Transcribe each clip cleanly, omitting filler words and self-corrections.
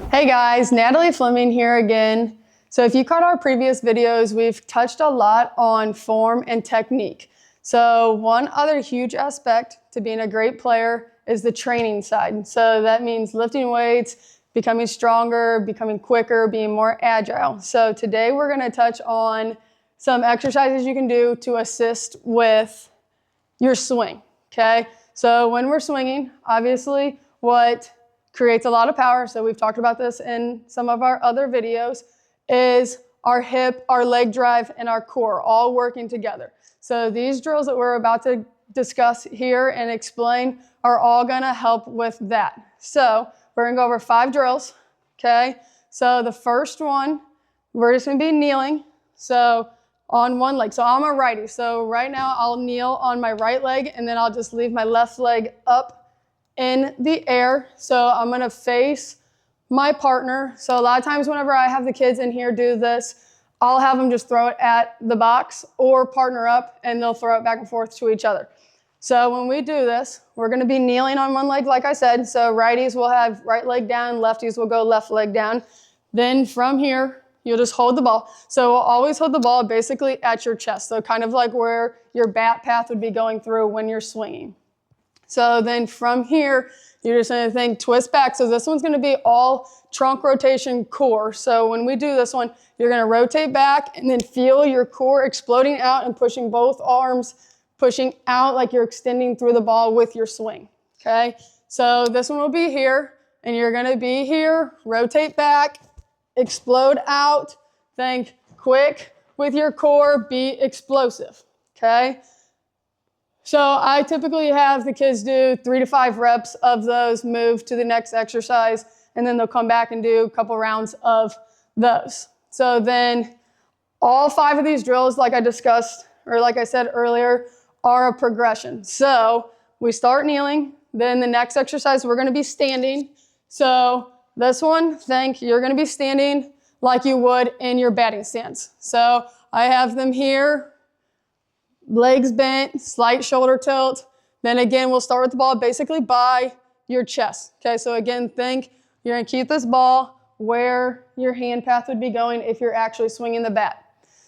Hey guys, Natalie Fleming here again. So if you caught our previous videos, we've touched a lot on form and technique. So one other huge aspect to being a great player is the training side. So that means lifting weights, becoming stronger, becoming quicker, being more agile. So today we're going to touch on some exercises you can do to assist with your swing, okay? So when we're swinging, obviously what creates a lot of power, so we've talked about this in some of our other videos, is our hip, our leg drive, and our core all working together. So these drills that we're about to discuss here and explain are all gonna help with that. So we're gonna go over 5 drills, okay? So the first one, we're just gonna be kneeling, so on one leg. So I'm a righty, so right now I'll kneel on my right leg and then I'll just leave my left leg up in the air. So I'm gonna face my partner. So a lot of times whenever I have the kids in here do this, I'll have them just throw it at the box or partner up and they'll throw it back and forth to each other. So when we do this, we're gonna be kneeling on one leg, like I said. So righties will have right leg down, lefties will go left leg down. Then from here, you'll just hold the ball. So we'll always hold the ball basically at your chest. So kind of like where your bat path would be going through when you're swinging. So then from here, you're just gonna think twist back. So this one's gonna be all trunk rotation core. So when we do this one, you're gonna rotate back and then feel your core exploding out and pushing both arms, pushing out like you're extending through the ball with your swing, okay? So this one will be here and you're gonna be here, rotate back, explode out, think quick with your core, be explosive, okay? So I typically have the kids do 3 to 5 reps of those, move to the next exercise, and then they'll come back and do a couple rounds of those. So then all 5 of these drills, like I discussed, or like I said earlier, are a progression. So we start kneeling, then the next exercise, we're gonna be standing. So this one, think you're gonna be standing like you would in your batting stance. So I have them here, legs bent, slight shoulder tilt. Then again, we'll start with the ball basically by your chest. Okay, so again, think you're gonna keep this ball where your hand path would be going if you're actually swinging the bat.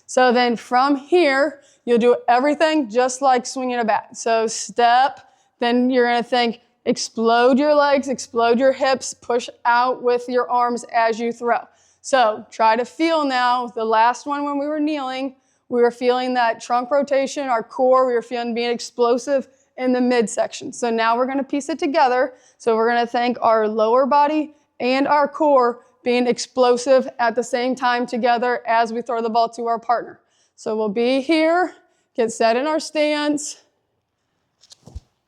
So then from here, you'll do everything just like swinging a bat. So step, then you're gonna think explode your legs, explode your hips, push out with your arms as you throw. So try to feel now, the last one when we were kneeling, we were feeling that trunk rotation, our core, we were feeling being explosive in the midsection. So now we're gonna piece it together. So we're gonna think our lower body and our core being explosive at the same time together as we throw the ball to our partner. So we'll be here, get set in our stance,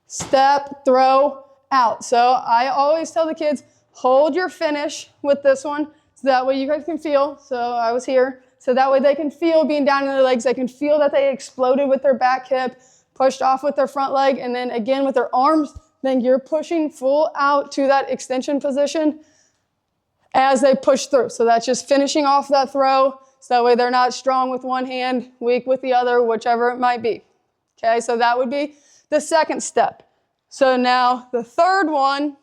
step, throw, out. So I always tell the kids, hold your finish with this one, so that way you guys can feel. So I was here. So that way they can feel being down in their legs. They can feel that they exploded with their back hip, pushed off with their front leg, and then again with their arms, then you're pushing full out to that extension position as they push through. So that's just finishing off that throw. So that way they're not strong with one hand, weak with the other, whichever it might be. Okay, so that would be the second step. So now the third one,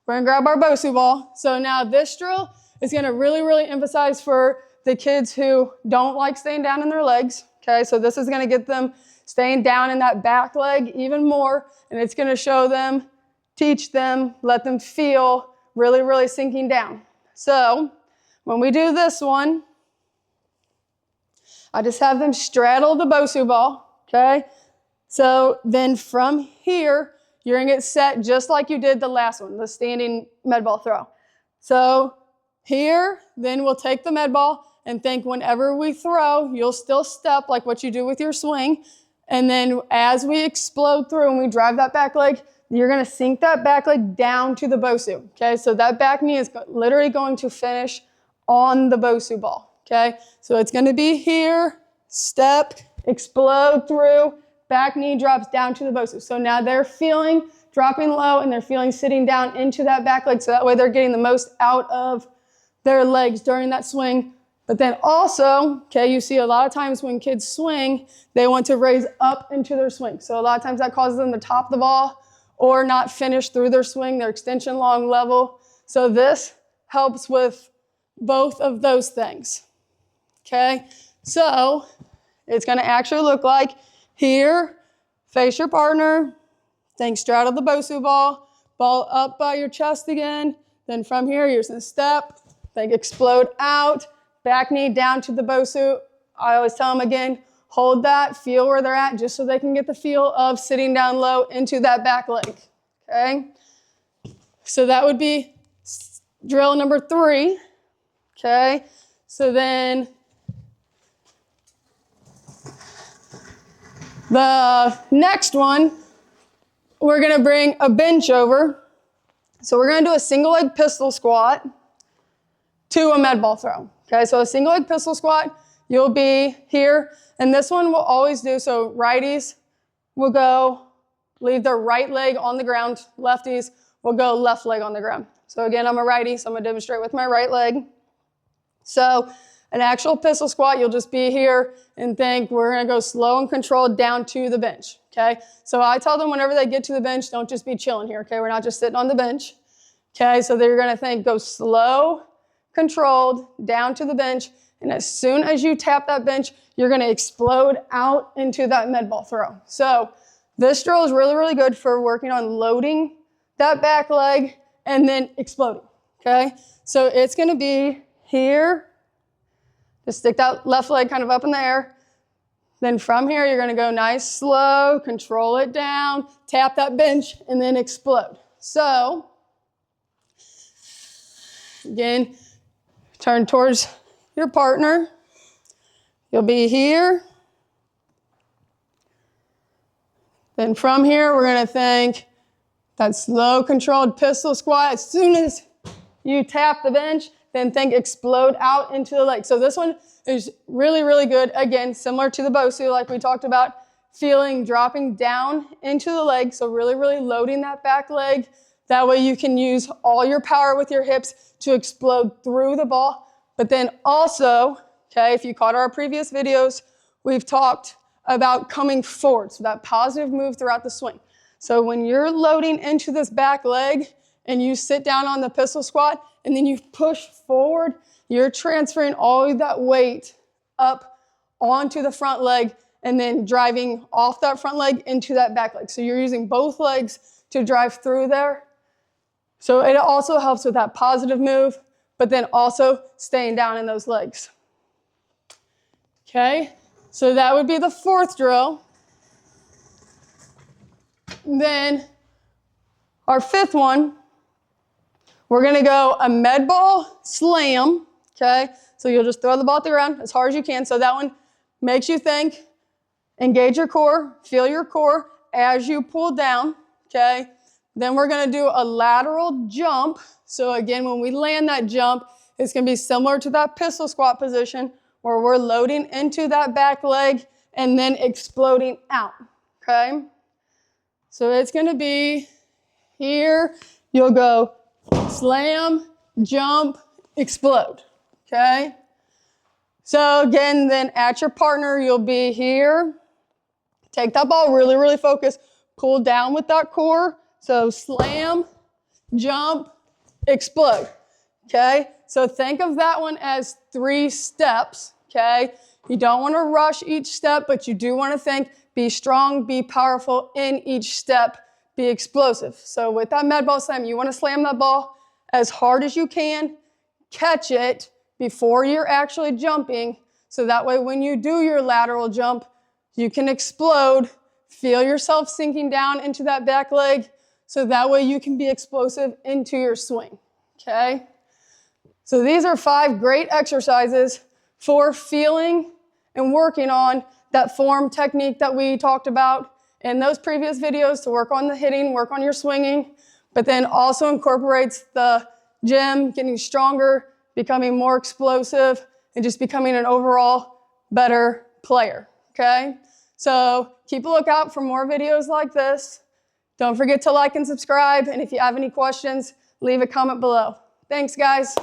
we're gonna grab our Bosu ball. So now this drill is gonna really emphasize for the kids who don't like staying down in their legs, okay? So this is gonna get them staying down in that back leg even more, and it's gonna show them, teach them, let them feel really sinking down. So when we do this one, I just have them straddle the Bosu ball, okay? So then from here, you're gonna get set just like you did the last one, the standing med ball throw. So here, then we'll take the med ball and think whenever we throw, you'll still step like what you do with your swing. And then as we explode through and we drive that back leg, you're gonna sink that back leg down to the Bosu, okay? So that back knee is literally going to finish on the Bosu ball, okay? So it's gonna be here, step, explode through, back knee drops down to the Bosu. So now they're feeling dropping low and they're feeling sitting down into that back leg. So that way they're getting the most out of their legs during that swing. But then also, okay, you see a lot of times when kids swing, they want to raise up into their swing. So a lot of times that causes them to top the ball or not finish through their swing, their extension long level. So this helps with both of those things, okay? So it's gonna actually look like here, face your partner, think straddle the Bosu ball, ball up by your chest again, then from here, you're gonna step, think explode out, back knee down to the Bosu. I always tell them again, hold that, feel where they're at, just so they can get the feel of sitting down low into that back leg, okay? So that would be drill number 3, okay? So then the next one, we're gonna bring a bench over. So we're gonna do a single leg pistol squat to a med ball throw, okay? So a single leg pistol squat, you'll be here, and this one we'll always do, so righties will go, leave their right leg on the ground, lefties will go left leg on the ground. So again, I'm a righty, so I'm gonna demonstrate with my right leg. So an actual pistol squat, you'll just be here and think we're gonna go slow and controlled down to the bench, okay? So I tell them whenever they get to the bench, don't just be chilling here, okay? We're not just sitting on the bench, okay? So they're gonna think go slow, controlled, down to the bench, and as soon as you tap that bench, you're gonna explode out into that med ball throw. So this drill is really, really good for working on loading that back leg and then exploding, okay? So it's gonna be here, just stick that left leg kind of up in the air. Then from here, you're gonna go nice, slow, control it down, tap that bench, and then explode. So, again, turn towards your partner. You'll be here. Then from here, we're gonna think that slow, controlled pistol squat. As soon as you tap the bench, then think explode out into the leg. So this one is really, really good. Again, similar to the Bosu, like we talked about, feeling dropping down into the leg. So really, really loading that back leg. That way you can use all your power with your hips to explode through the ball. But then also, okay, if you caught our previous videos, we've talked about coming forward. So that positive move throughout the swing. So when you're loading into this back leg and you sit down on the pistol squat, and then you push forward, you're transferring all of that weight up onto the front leg and then driving off that front leg into that back leg. So you're using both legs to drive through there. So it also helps with that positive move, but then also staying down in those legs. Okay, so that would be the 4th drill. Then our 5th one, we're gonna go a med ball slam, okay? So you'll just throw the ball at the ground as hard as you can. So that one makes you think, engage your core, feel your core as you pull down, okay? Then we're gonna do a lateral jump. So again, when we land that jump, it's gonna be similar to that pistol squat position where we're loading into that back leg and then exploding out, okay? So it's gonna be here, you'll go slam, jump, explode, okay? So again, then at your partner, you'll be here. Take that ball, really, really focus. Pull down with that core. So slam, jump, explode, okay? So think of that one as 3 steps, okay? You don't want to rush each step, but you do want to think, be strong, be powerful in each step, be explosive. So with that med ball slam, you want to slam that ball as hard as you can, catch it before you're actually jumping, so that way when you do your lateral jump, you can explode, feel yourself sinking down into that back leg, so that way you can be explosive into your swing, okay? So these are 5 great exercises for feeling and working on that form technique that we talked about in those previous videos to work on the hitting, work on your swinging, but then also incorporates the gym, getting stronger, becoming more explosive, and just becoming an overall better player, okay? So keep a lookout for more videos like this. Don't forget to like and subscribe, and if you have any questions, leave a comment below. Thanks, guys.